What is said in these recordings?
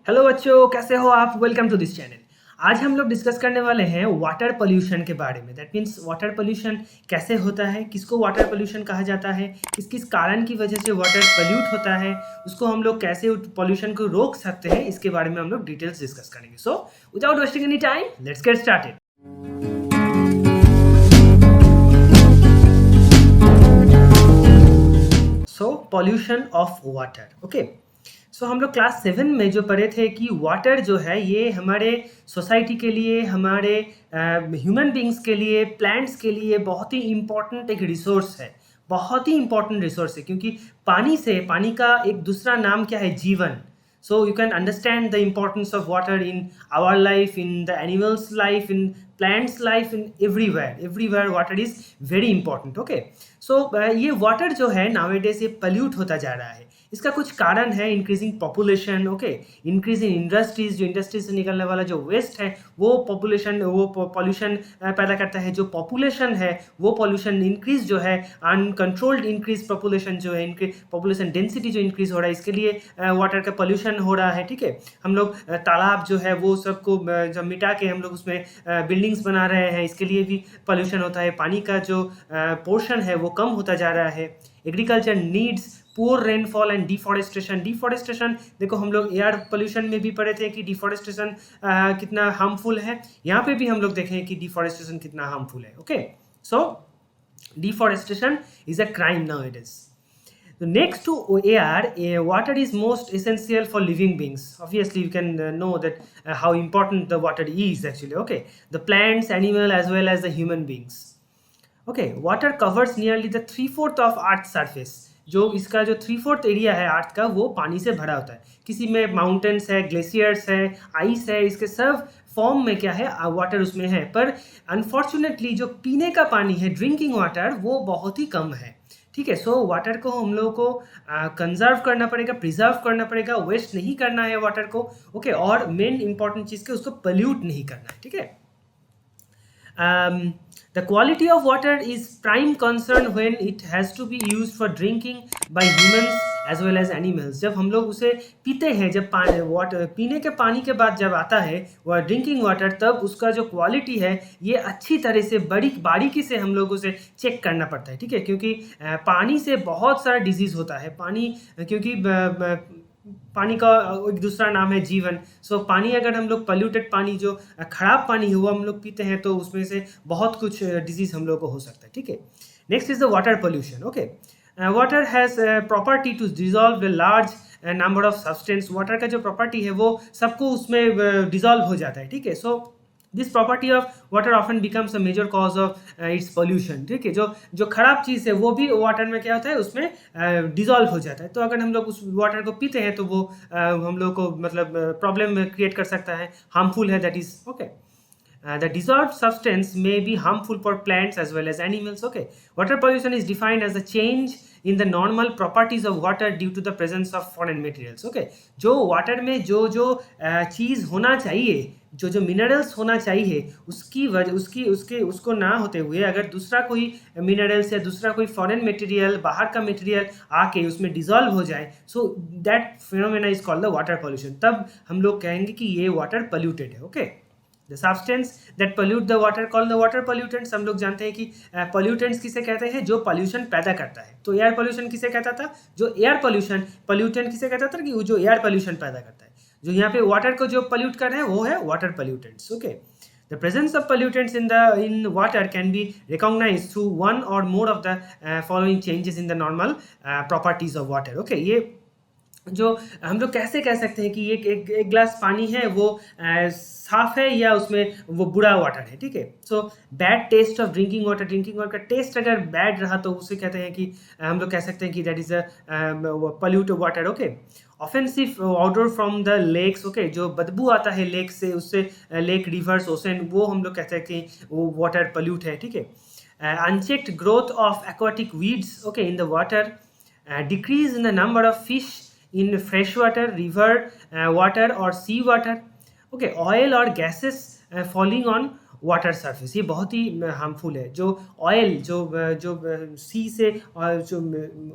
Hello बच्चों, कैसे हो आप। Welcome to this channel. आज हम लोग डिस्कस करने वाले हैं वाटर पोल्यूशन के बारे में। दैट मीन्स वाटर पोल्यूशन कैसे होता है, किसको वाटर पोल्यूशन कहा जाता है, किस किस कारण की वजह से वाटर पोल्यूट होता है, उसको हम लोग कैसे पोल्यूशन को रोक सकते हैं, इसके बारे में हम लोग डिटेल्स डिस्कस करेंगे। So without wasting any time, let's get started. So pollution of water. Okay, so हम लोग क्लास 7 में जो पढ़े थे कि वाटर जो है ये हमारे सोसाइटी के लिए, हमारे ह्यूमन बींग्स के लिए, प्लांट्स के लिए बहुत ही इम्पॉर्टेंट एक रिसोर्स है। बहुत ही इम्पॉर्टेंट रिसोर्स है क्योंकि पानी का एक दूसरा नाम क्या है, जीवन। So you can understand the importance of water in our life, in the animals life, in plants life, in everywhere water is very important. Okay, so ये water जो है nowadays ये pollute होता जा रहा है। इसका कुछ कारण है increasing population. Okay, increase in industries, जो इंडस्ट्रीज से निकलने वाला जो वेस्ट है वो पॉल्यूशन पैदा करता है। जो पॉपुलेशन है वो पॉल्यूशन इंक्रीज जो है, अनकंट्रोल्ड इंक्रीज पॉपुलेशन जो है, पॉपुलेशन डेंसिटी जो इंक्रीज हो रहा है, इसके लिए वाटर का पॉल्यूशन हो रहा है। ठीक है, हम लोग तालाब जो है वो सबको जब मिटा के हम लोग उसमें बिल्डिंग्स बना रहे हैं, इसके लिए भी पॉल्यूशन होता है। पानी का जो पोर्शन है वो कम होता जा रहा है। Agriculture needs poor rainfall and deforestation देखो, हम लोग एयर पोल्यूशन में भी पढ़े थे कि डिफॉरेस्टेशन कितना हार्मफुल है। यहाँ पे भी हम लोग देखें कि डिफॉरेस्टेशन कितना हार्मफुल है। Okay, so deforestation is a crime nowadays. So next to air, water is most essential for living beings. Obviously, you can know that how important the water is actually. Okay, the plants, animal, as well as the human beings. Okay, water covers nearly the 3/4 of Earth's surface. जो इसका जो 3/4 area है अर्थ का वो पानी से भरा होता है। किसी में माउंटेन्स है, ग्लेशियर्स है, आइस है, इसके सब फॉर्म में क्या है, वाटर उसमें है। पर अनफॉर्चुनेटली जो पीने का पानी है, ड्रिंकिंग वाटर, वो बहुत ही कम है। ठीक है, सो वाटर को हम लोगों को कंजर्व करना पड़ेगा, प्रिजर्व करना पड़ेगा, वेस्ट नहीं करना है वाटर को। ओके, और मेन इंपॉर्टेंट चीज़ के उसको पोल्यूट नहीं करना है। ठीक है, the quality of water is prime concern when it has to be used for drinking by humans as well as animals. जब हम लोग उसे पीते हैं, जब वाटर पीने के पानी के बाद जब आता है वह ड्रिंकिंग वाटर, तब उसका जो क्वालिटी है ये अच्छी तरह से बारीकी से हम लोग उसे चेक करना पड़ता है। ठीक है, क्योंकि पानी से बहुत सारा डिजीज़ होता है। पानी क्योंकि पानी का एक दूसरा नाम है जीवन। सो पानी अगर हम लोग पोल्यूटेड पानी, जो खराब पानी है वो हम लोग पीते हैं, तो उसमें से बहुत कुछ डिजीज हम लोग को हो सकता है। ठीक है, next is the water pollution. Okay, water has property to dissolve the large number of substance. Water का जो प्रॉपर्टी है वो सबको उसमें डिजॉल्व हो जाता है। ठीक है, so this property of water often becomes a major cause of its pollution. ठीक है, जो खराब चीज़ है वो भी वाटर में क्या होता है, उसमें डिजॉल्व हो जाता है। तो अगर हम लोग उस वाटर को पीते हैं तो वो हम लोग को मतलब प्रॉब्लम क्रिएट कर सकता है, हार्मफुल है, that is okay. The dissolved substance may be harmful for plants as well as animals. Okay, water pollution is defined as the change in the normal properties of water due to the presence of foreign materials. Okay, जो water में जो चीज़ होना चाहिए, जो minerals होना चाहिए, उसकी वजह उसको ना होते हुए अगर दूसरा कोई मिनरल्स या दूसरा कोई फॉरेन मटेरियल, बाहर का मटेरियल आके उसमें डिजॉल्व हो जाए, so that phenomena is called the water pollution. तब हम लोग कहेंगे कि ये वाटर पोल्यूटेड है। Okay, the substance that pollute the water called the water pollutants. हम लोग जानते हैं कि पोल्यूटेंट्स किसे कहते हैं, जो पोल्यूशन पैदा करता है। तो एयर पोल्यूशन किसे कहता था, जो एयर पोल्यूशन, पोल्यूटेंट किसे कहता था कि वो जो एयर पोल्यूशन पैदा करता है। जो यहाँ पे वाटर को जो पोल्यूट कर रहे हैं वो है water pollutants. Okay, the presence of pollutants in water can be recognized through one or more of the following changes in the normal properties of water. Okay, ये जो हम लोग कैसे कह सकते हैं कि एक ग्लास पानी है वो साफ है या उसमें वो बुरा वाटर है। ठीक है, so bad taste of drinking water का टेस्ट अगर बैड रहा तो उसे कहते हैं कि हम लोग कह सकते हैं कि that is a polluted water. Okay, offensive odour from the lakes. Okay, जो बदबू आता है लेक से, उससे लेक, रिवर्स, ओशन, वो हम लोग कहते हैं कि वो वाटर पोल्यूट है। ठीक है, unchecked growth of aquatic weeds okay in the water, decrease in the number of fish in fresh water, river water or sea water. Okay, oil or gases falling on water surface, ये बहुत ही harmful है। जो oil जो सी से जो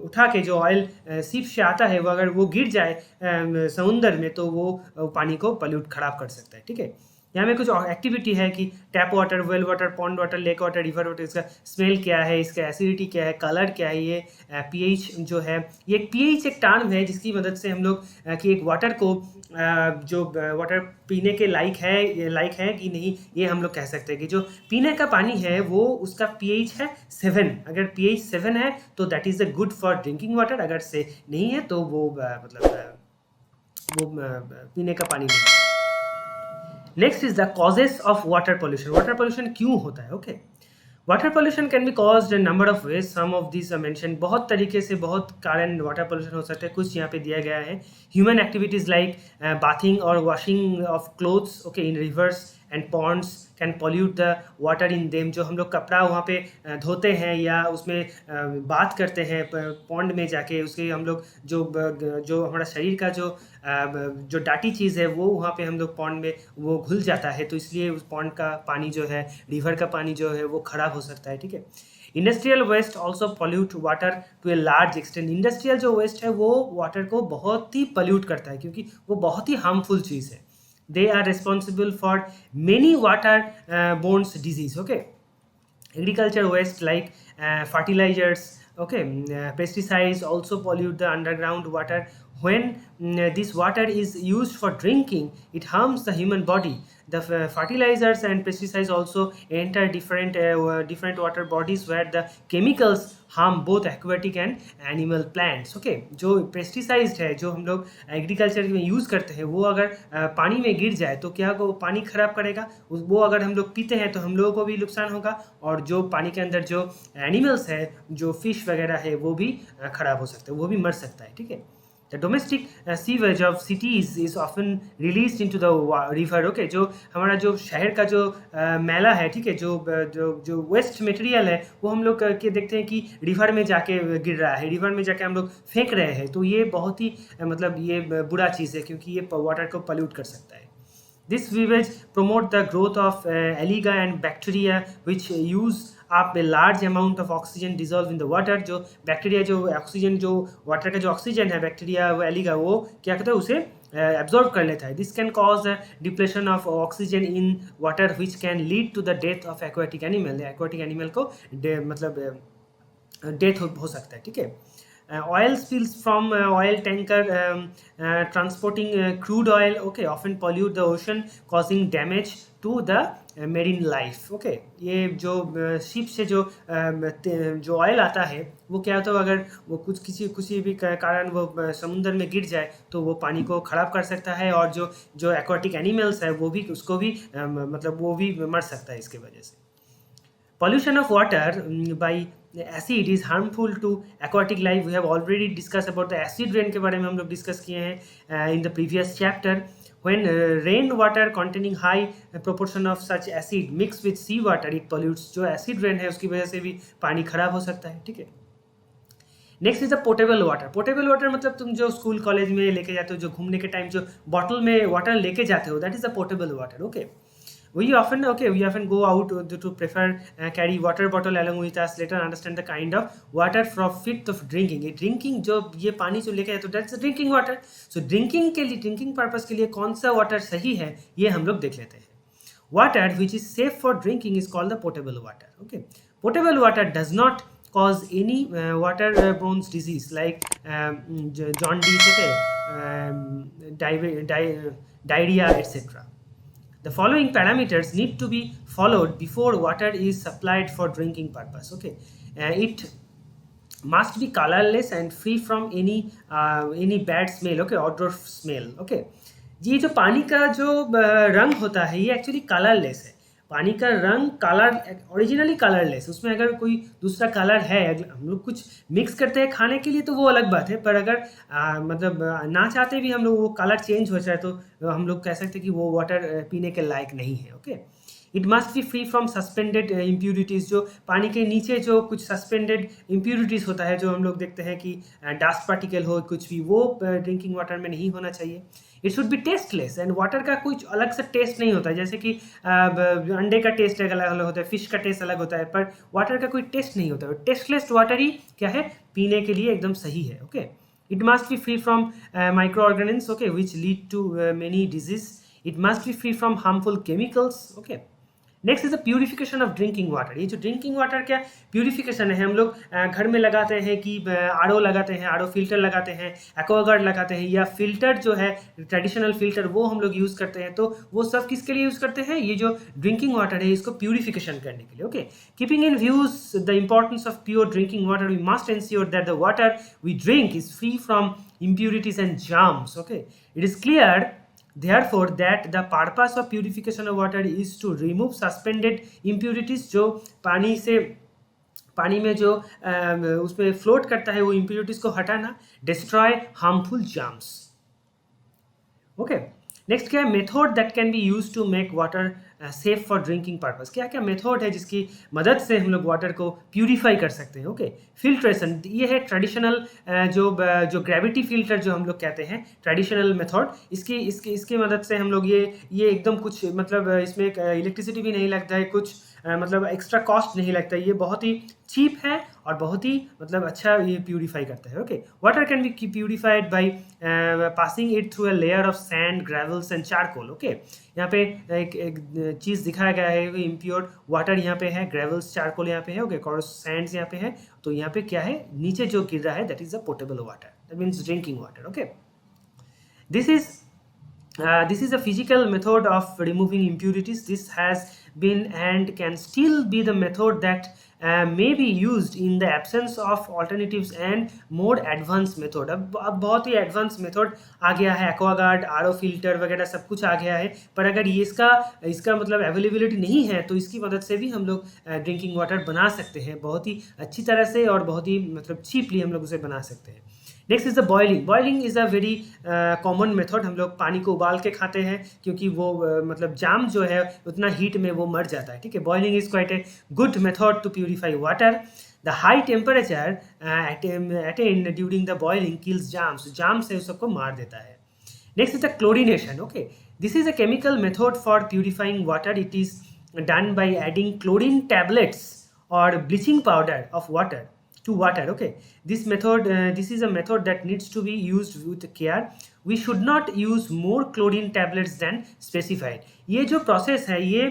उठा के जो ऑयल सीप से आता है, वो अगर वो गिर जाए समुंदर में तो वो पानी को पल्यूट खराब कर सकता है, ठीक है। यहाँ में कुछ एक्टिविटी है कि tap water, well water, pond water, lake water, river water, इसका स्मेल क्या है, इसका एसिडिटी क्या है, कलर क्या है, ये पीएच जो है, ये पीएच एक टर्म है जिसकी मदद से हम लोग कि एक वाटर को जो वाटर पीने के लायक है कि नहीं, ये हम लोग कह सकते हैं कि जो पीने का पानी है वो उसका पीएच है 7। अगर पीएच 7 है तो that is a good for drinking water, अगर से नहीं है तो वो पीने का पानी नहीं है। Next is the causes of water pollution. Water pollution क्यों होता है? Okay, water pollution can be caused in number of ways, some of this mention. बहुत तरीके से, बहुत कारण वाटर पोल्यूशन हो सकते हैं, कुछ यहाँ पे दिया गया है। ह्यूमन एक्टिविटीज लाइक बाथिंग और washing of clothes okay in rivers and ponds can pollute the water in them. जो हम लोग कपड़ा वहाँ पे धोते हैं या उसमें बात करते हैं पॉन्ड में जाके, उसके हम लोग जो हमारा शरीर का जो डाटी चीज़ है वो वहाँ पे हम लोग पॉन्ड में वो घुल जाता है, तो इसलिए उस पॉन्ड का पानी जो है, रिवर का पानी जो है वो खराब हो सकता है, ठीक है। Industrial waste also pollute water to a large extent. Industrial जो वेस्ट है वो वाटर को बहुत ही पॉल्यूट करता है क्योंकि वो बहुत ही हार्मफुल चीज़ है। They are responsible for many water-borne disease. Okay, agriculture waste like fertilizers, okay, pesticides also pollute the underground water. When this water is used for drinking, it harms the human body. The fertilizers and pesticides also enter different water bodies where the chemicals harm both aquatic and animal plants. Okay, जो pesticides है जो हम लोग agriculture में use करते हैं वो अगर पानी में गिर जाए तो क्या होगा? वो पानी खराब करेगा। वो अगर हम लोग पीते हैं तो हम लोगों को भी नुकसान होगा, और जो पानी के अंदर जो एनिमल्स है, जो फिश वगैरह है, वो भी खराब हो सकता है, वो भी मर सकता है, ठीक है। The domestic sewage of cities is often released into the river. Okay, जो हमारा जो शहर का जो मैला है, ठीक है, जो वेस्ट मटेरियल है वो हम लोग के देखते हैं कि रिवर में जाके गिर रहा है, रिवर में जाके हम लोग फेंक रहे हैं, तो ये बहुत ही मतलब ये बुरा चीज़ है क्योंकि ये वाटर को पल्यूट कर सकता है। This sewage promote the growth of algae and bacteria which use up a large amount of oxygen dissolved in the water. जो बैक्टीरिया जो ऑक्सीजन जो वाटर का जो ऑक्सीजन है, बैक्टीरिया वो एलिगा वो क्या करता है? उसे एब्जॉर्ब कर लेता है। This can cause depletion of oxygen in water which can lead to the death of aquatic animal. Aquatic animal को मतलब डेथ हो सकता है, ठीक है। Oil spills from oil tanker transporting crude oil, okay, often pollute the ocean causing damage to the marine life. Okay, ये जो ship से जो ऑयल आता है वो क्या होता है? अगर वो किसी भी कारण वो समुद्र में गिर जाए तो वो पानी को खराब कर सकता है, और जो एक्वाटिक एनिमल्स है वो भी उसको भी मतलब वो भी मर सकता है इसके वजह से। Pollution of water by acid is harmful to aquatic life. We have already discussed about the acid rain के बारे में हम लोग डिस्कस किए हैं in the previous chapter. When rain water containing high proportion of such acid mixed with sea water, it pollutes. जो acid rain है उसकी वजह से भी पानी खराब हो सकता है, ठीक है। Next is the portable water. Portable water मतलब तुम जो स्कूल कॉलेज में लेके जाते हो, जो घूमने के टाइम जो बॉटल में वाटर लेके जाते हो, that is the portable water. Okay, we often go out to prefer carry water bottle along with us. Later understand the kind of water for fit of drinking. ये drinking जो ये पानी जो लेके आए तो that's drinking water. So drinking purpose के लिए कौन सा वाटर सही है ये हम लोग देख लेते हैं। Water which is safe for drinking is called the portable water. Okay, portable water does not cause any water-borne disease like jaundice, diarrhea, etc. The following parameters need to be followed before water is supplied for drinking purpose. Okay, it must be colorless and free from any bad smell. Okay, odor smell. Okay, ये जो पानी का जो रंग होता है ये actually colourless है। पानी का रंग कलर ओरिजिनली कलरलेस, उसमें अगर कोई दूसरा कलर है, हम लोग कुछ मिक्स करते हैं खाने के लिए तो वो अलग बात है, पर अगर मतलब ना चाहते भी हम लोग वो कलर चेंज हो जाए तो हम लोग कह सकते हैं कि वो वाटर पीने के लायक नहीं है। Okay, it must be free from suspended impurities, जो पानी के नीचे जो कुछ सस्पेंडेड इम्प्यूरिटीज़ होता है, जो हम लोग देखते हैं कि डस्ट पार्टिकल हो कुछ भी, वो ड्रिंकिंग वाटर में नहीं होना चाहिए। It should be tasteless, and water का कुछ अलग से टेस्ट नहीं होता है, जैसे कि अंडे का टेस्ट अलग अलग होता है, फिश का टेस्ट अलग होता है, पर वाटर का कोई टेस्ट नहीं होता है। टेस्टलेस वाटर ही क्या है, पीने के लिए एकदम सही है। Okay, it must be free from microorganisms, okay, which lead to many disease. It must be free from harmful chemicals. Okay, next is the purification of drinking water. ये जो ड्रिंकिंग वाटर क्या purification है, हम लोग घर में लगाते हैं कि आरओ लगाते हैं, आरओ फिल्टर लगाते हैं, एक्वागार्ड लगाते हैं, या फिल्टर जो है ट्रेडिशनल फिल्टर वो हम लोग यूज़ करते हैं। तो वो सब किसके लिए यूज़ करते हैं, ये जो ड्रिंकिंग वाटर है इसको प्यूरिफिकेशन करने के लिए। Okay, keeping in views the importance of pure drinking water, we must ensure that the water we drink is free from impurities and germs. Okay, it is clear therefore that the purpose of purification of water is to remove suspended impurities, जो पानी में जो उसमें float करता है वो impurities को हटाना, destroy harmful germs. Okay, next क्या है, method that can be use to make water safe for drinking purpose. क्या क्या मेथड है जिसकी मदद से हम लोग वाटर को प्यूरिफाई कर सकते हैं। ओके, फिल्ट्रेशन, ये है ट्रेडिशनल जो ग्रेविटी फिल्टर जो हम लोग कहते हैं, ट्रेडिशनल मेथड। इसकी मदद से हम लोग ये एकदम कुछ मतलब इसमें इलेक्ट्रिसिटी भी नहीं लगता है, कुछ मतलब एक्स्ट्रा कॉस्ट नहीं लगता है, ये बहुत ही चीप है और बहुत ही मतलब अच्छा ये प्यूरिफाई करता है। Okay, water can be purified by passing it through a layer of sand, gravels and charcoal. Okay, यहाँ पे एक चीज़ दिखाया गया है, इम्प्योर वाटर यहाँ पे है, ग्रेवल्स चारकोल यहाँ पे है, ओके, और सैंड्स यहाँ पे है। तो यहाँ पे क्या है, नीचे जो गिर रहा है that is a portable water, that means drinking water. Okay, this is a physical method of removing impurities. This has been and can still be the method that may be used in the absence of alternatives and more advanced method. अब बहुत ही advance method आ गया है, Aquaguard, RO filter वगैरह सब कुछ आ गया है, पर अगर ये इसका मतलब अवेलेबिलिटी नहीं है तो इसकी मदद से भी हम लोग ड्रिंकिंग वाटर बना सकते हैं बहुत ही अच्छी तरह से और बहुत ही मतलब चीपली हम लोग उसे बना सकते हैं। Next is the boiling. Boiling is a very common method. हम लोग पानी को उबाल के खाते हैं क्योंकि वो मतलब जाम जो है उतना हीट में वो मर जाता है। ठीक है, boiling is quite a good method to purify water. The high temperature attained during the boiling kills germs, germ से उस सबको मार देता है। Next is the chlorination. Okay, this is a chemical method for purifying water. It is done by adding chlorine tablets और bleaching powder of water to water. Okay, this is a method that needs to be used with care. We should not use more chlorine tablets than specified. ये जो process है ये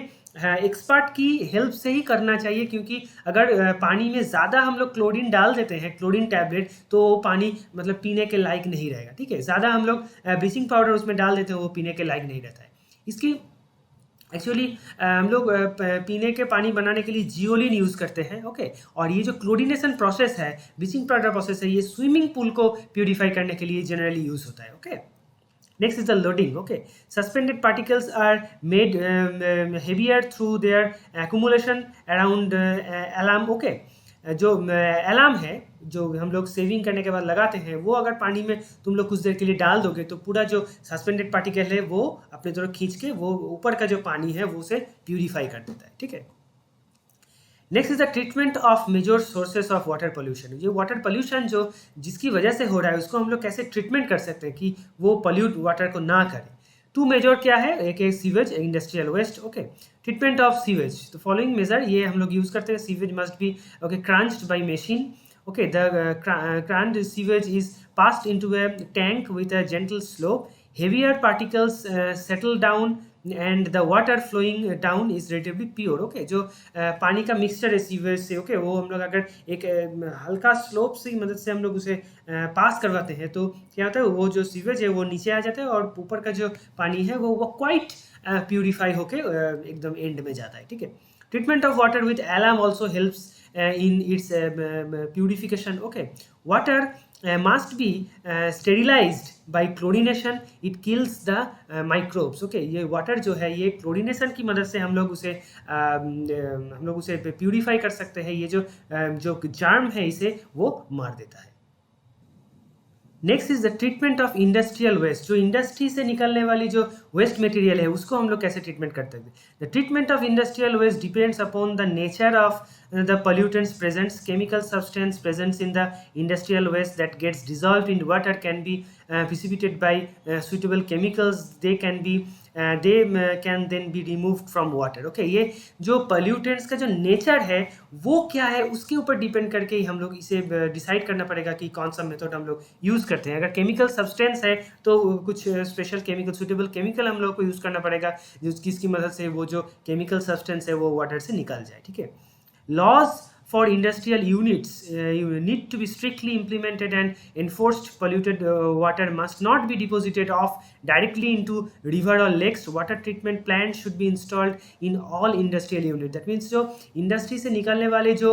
expert की help से ही करना चाहिए, क्योंकि अगर पानी में ज़्यादा हम लोग क्लोरीन डाल देते हैं, क्लोरीन टैबलेट, तो पानी मतलब पीने के लायक नहीं रहेगा। ठीक है, ज़्यादा हम लोग ब्लीचिंग पाउडर उसमें डाल देते हैं, वो पीने के लायक नहीं रहता है। इसकी एक्चुअली हम लोग पीने के पानी बनाने के लिए जियोलिन यूज़ करते हैं। ओके, और ये जो क्लोरिनेशन प्रोसेस है, ब्लीचिंग पाउडर प्रोसेस है, ये स्विमिंग पूल को प्यूरिफाई करने के लिए जनरली यूज़ होता है। Okay, next is the loading. Okay, suspended particles are made heavier through their accumulation around alum. Okay, जो अलार्म है जो हम लोग सेविंग करने के बाद लगाते हैं, वो अगर पानी में तुम लोग कुछ देर के लिए डाल दोगे तो पूरा जो सस्पेंडेड पार्टिकल है वो अपने तरफ खींच के वो ऊपर का जो पानी है वो उसे प्यूरिफाई कर देता है। ठीक है, next is the treatment of major sources of water pollution. ये वाटर पोल्यूशन जो जिसकी वजह से हो रहा है उसको हम लोग कैसे ट्रीटमेंट कर सकते हैं कि वो पोल्यूट वाटर को ना करे। टू मेजर क्या है, एक है sewage, industrial waste. Okay, treatment of sewage, तो फॉलोइंग मेजर ये हम लोग यूज करते हैं। Sewage must be okay crunched by machine. Okay, the cracked sewage is passed into a tank with a gentle slope. Heavier particles settle down and the water flowing down is relatively pure. Okay, जो पानी का mixture है sewage से, okay, वो हम लोग अगर एक हल्का स्लोप से मदद से हम लोग उसे पास करवाते हैं तो क्या होता है, वो जो सीवेज है वो नीचे आ जाता है और ऊपर का जो पानी है वो क्वाइट प्यूरिफाई होके एकदम एंड में जाता है। ठीक है, treatment of water with alarm also helps in its purification. Okay, water must be sterilized by chlorination. It kills the microbes. Okay, ये water जो है ये chlorination की मदद से हम लोग उसे प्यूरिफाई कर सकते हैं। ये जो जर्म है इसे वो मार देता है। Next is the treatment of industrial waste. जो इंडस्ट्री से निकलने वाली जो वेस्ट मटेरियल है उसको हम लोग कैसे ट्रीटमेंट करते हैं। The treatment of industrial waste depends upon the nature of the pollutants presents. Chemical substance presents in the industrial waste that gets dissolved in water can be precipitated by suitable chemicals. Can then be removed from water. Okay, ये जो pollutants का जो nature है वो क्या है उसके ऊपर डिपेंड करके ही हम लोग इसे डिसाइड करना पड़ेगा कि कौन सा मेथड हम लोग यूज़ करते हैं। अगर केमिकल सब्सटेंस है तो कुछ स्पेशल केमिकल, सुटेबल केमिकल हम लोग को यूज़ करना पड़ेगा जिसकी मदद से वो जो केमिकल सब्सटेंस है वो वाटर से निकल जाए। ठीक है। Laws for industrial units need to be strictly implemented and enforced. Polluted water must not be deposited off directly into river or lakes. Water treatment plants should be installed in all industrial units. That means जो industry से निकलने वाले जो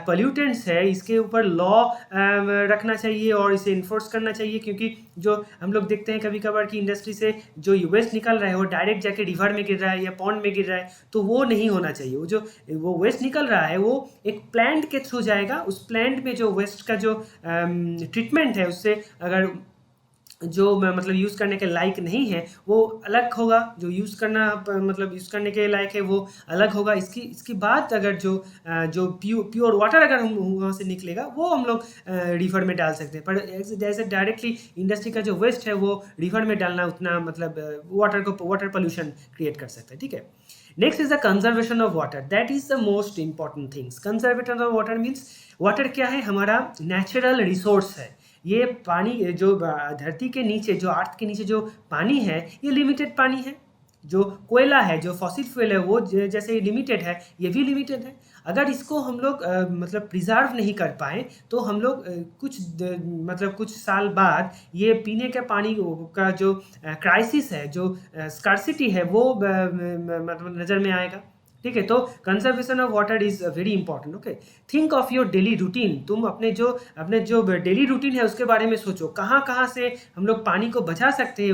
pollutants है इसके ऊपर law रखना चाहिए और इसे इन्फोर्स करना चाहिए, क्योंकि जो हम लोग देखते हैं कभी कभार कि इंडस्ट्री से जो वेस्ट निकल रहा है वो डायरेक्ट जाके रिवर में गिर रहा है या पॉन्ड में गिर रहा है, तो वो नहीं होना चाहिए। वो वेस्ट निकल रहा है वो एक प्लांट के थ्रू जाएगा। उस प्लांट में जो वेस्ट का जो ट्रीटमेंट है उससे अगर जो मतलब यूज़ करने के लायक नहीं है वो अलग होगा, जो यूज़ करने के लायक है वो अलग होगा। इसकी बात अगर जो प्योर वाटर अगर हम वहाँ से निकलेगा वो हम लोग रिवर में डाल सकते हैं, पर जैसे डायरेक्टली इंडस्ट्री का जो वेस्ट है वो रिवर में डालना उतना मतलब वाटर पोल्यूशन क्रिएट कर सकता है। ठीक है। Next is the conservation of water. That is the most important things. Conservation of water means water क्या है, हमारा नेचुरल रिसोर्स है। ये पानी जो धरती के नीचे, जो अर्थ के नीचे जो पानी है ये लिमिटेड पानी है। जो कोयला है, जो फॉसिल फ्यूल है वो जैसे लिमिटेड है, ये भी लिमिटेड है। अगर इसको हम लोग मतलब प्रिजर्व नहीं कर पाए तो हम लोग कुछ साल बाद ये पीने के पानी का जो क्राइसिस है, जो स्कार्सिटी है वो मतलब नज़र में आएगा। ठीक है। तो conservation of water is very important. Okay, think of your daily routine. तुम अपने जो डेली रूटीन है उसके बारे में सोचो, कहाँ कहाँ से हम लोग पानी को बचा सकते हैं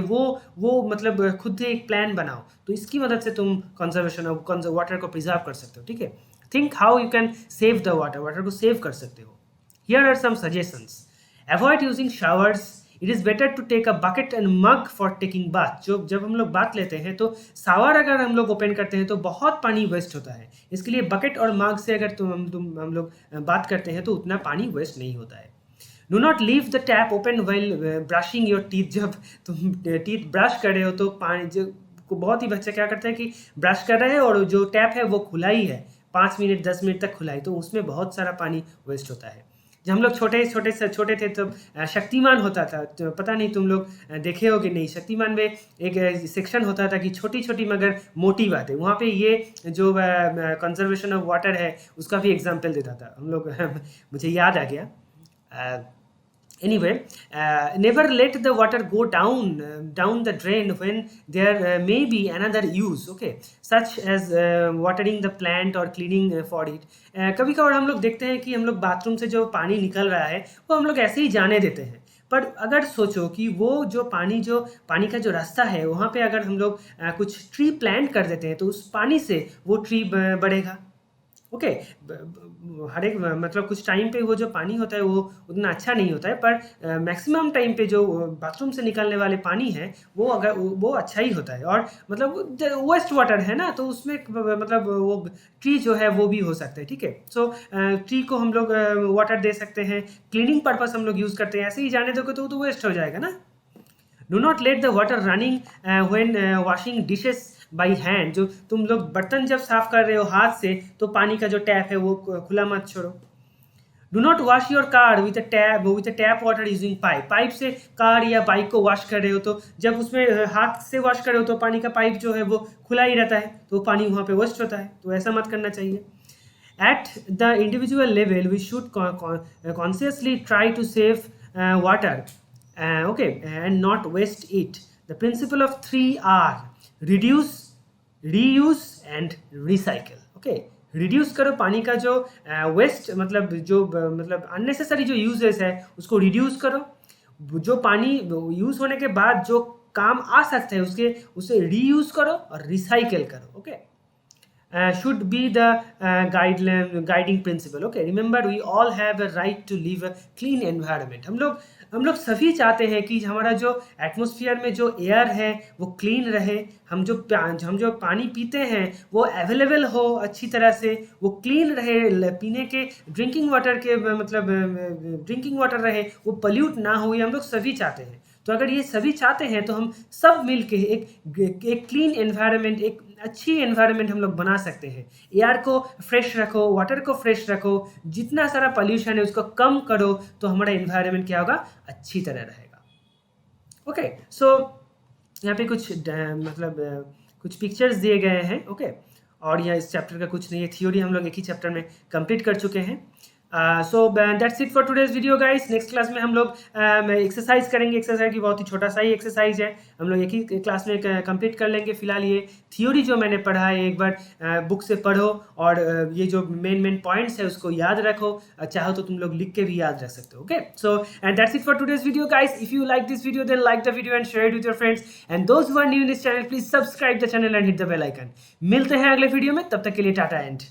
वो मतलब खुद से एक प्लान बनाओ, तो इसकी मदद से तुम कंजर्वेशन ऑफ वाटर को प्रिजर्व कर सकते हो। ठीक है। Think how you can save the water को सेव कर सकते हो। Here are some suggestions. Avoid using showers. It is better to take a bucket and mug for taking bath. जब हम लोग बात लेते हैं तो शावर अगर हम लोग ओपन करते हैं तो बहुत पानी वेस्ट होता है। इसके लिए बकेट और मग से अगर हम लोग बात करते हैं तो उतना पानी वेस्ट नहीं होता है। Do not leave the tap open while brushing your teeth. जब तुम टीथ ब्रश कर रहे हो तो पानी बहुत ही बच्चे क्या करते हैं कि ब्रश कर रहे हैं और जो टैप है वो खुला ही है, 5 मिनट 10 मिनट तक खुला है, तो उसमें बहुत सारा पानी वेस्ट होता है। जब हम लोग छोटे थे तो शक्तिमान होता था, तो पता नहीं तुम लोग देखे हो कि नहीं, शक्तिमान में एक सेक्शन होता था कि छोटी छोटी मगर मोटी बातें, वहाँ पे ये जो कंजर्वेशन ऑफ वाटर है उसका भी एग्जाम्पल देता था हम लोग मुझे याद आ गया। Anyway, never let the water go down the drain when there may be another use, okay, such as watering the plant or cleaning for it. कभी कभार हम लोग देखते हैं कि हम लोग बाथरूम से जो पानी निकल रहा है वो हम लोग ऐसे ही जाने देते हैं, पर अगर सोचो कि वो जो पानी का जो रास्ता है वहाँ पे अगर हम लोग कुछ ट्री प्लांट कर देते हैं तो उस पानी से वो ट्री बढ़ेगा। ओके, हर एक मतलब कुछ टाइम पे वो जो पानी होता है वो उतना अच्छा नहीं होता है, पर मैक्सिमम टाइम पे जो बाथरूम से निकलने वाले पानी है वो अच्छा ही होता है। और मतलब वेस्ट वाटर है ना, तो उसमें मतलब वो ट्री जो है वो भी हो सकता है। ठीक है। सो ट्री को हम लोग वाटर दे सकते हैं, क्लीनिंग पर्पस हम लोग यूज़ करते हैं, ऐसे ही जाने दोगे तो वेस्ट हो जाएगा ना। Do not let the water running when washing dishes by hand. जो तुम लोग बर्तन जब साफ कर रहे हो हाथ से तो पानी का जो टैप है वो खुला मत छोड़ो। Do not wash your car with a tap water using pipe से कार या बाइक को वॉश कर रहे हो तो जब उसमें हाथ से वॉश कर रहे हो तो पानी का पाइप जो है वो खुला ही रहता है, तो पानी वहाँ पे वेस्ट होता है, तो ऐसा मत करना चाहिए। At the individual level, we should consciously try to save water, okay, and not waste it. The principle of 3R: reduce, reuse and recycle. Okay, reduce करो पानी का जो वेस्ट मतलब अननेसेसरी जो यूजेस है उसको रिड्यूस करो। जो पानी यूज होने के बाद जो काम आ सकता है उसे रीयूज करो और रिसाइकल करो। Okay, should be the guiding principle. Okay, remember we all have a right to live a clean environment. हम लोग हम लोग सभी चाहते हैं कि हमारा जो एटमॉस्फेयर में जो एयर है वो क्लीन रहे, हम जो पानी पीते हैं वो अवेलेबल हो अच्छी तरह से, वो क्लीन रहे, पीने के ड्रिंकिंग वाटर के मतलब ड्रिंकिंग वाटर रहे, वो पोल्यूट ना हो, ये हम लोग सभी चाहते हैं। तो अगर ये सभी चाहते हैं तो हम सब मिलके एक क्लीन एनवायरनमेंट, एक अच्छी एनवायरनमेंट हम लोग बना सकते हैं। एयर को फ्रेश रखो, वाटर को फ्रेश रखो, जितना सारा पोल्यूशन है उसको कम करो, तो हमारा एनवायरनमेंट क्या होगा, अच्छी तरह रहेगा। ओके, सो यहाँ पे कुछ कुछ पिक्चर्स दिए गए हैं। ओके, और यह इस चैप्टर का कुछ नहीं है, थ्योरी हम लोग एक ही चैप्टर में कंप्लीट कर चुके हैं। So that's it for today's video guys. Next class में हम लोग एक्सरसाइज करेंगे। एक्सरसाइज की बहुत ही छोटा सा ही एक्सरसाइज है, हम लोग एक ही क्लास में कंप्लीट कर लेंगे। फिलहाल ये थ्योरी जो मैंने पढ़ा है एक बार बुक से पढ़ो, और ये जो मेन पॉइंट्स है उसको याद रखो, चाहो तो तुम लोग लिख के भी याद रख सकते हो। Okay, so and that's it for today's video guys. If you like this video then like the video and share it with your friends, and those who are new in this channel please subscribe the channel and hit the bell icon. मिलते हैं अगले video में, तब तक के लिए Tata and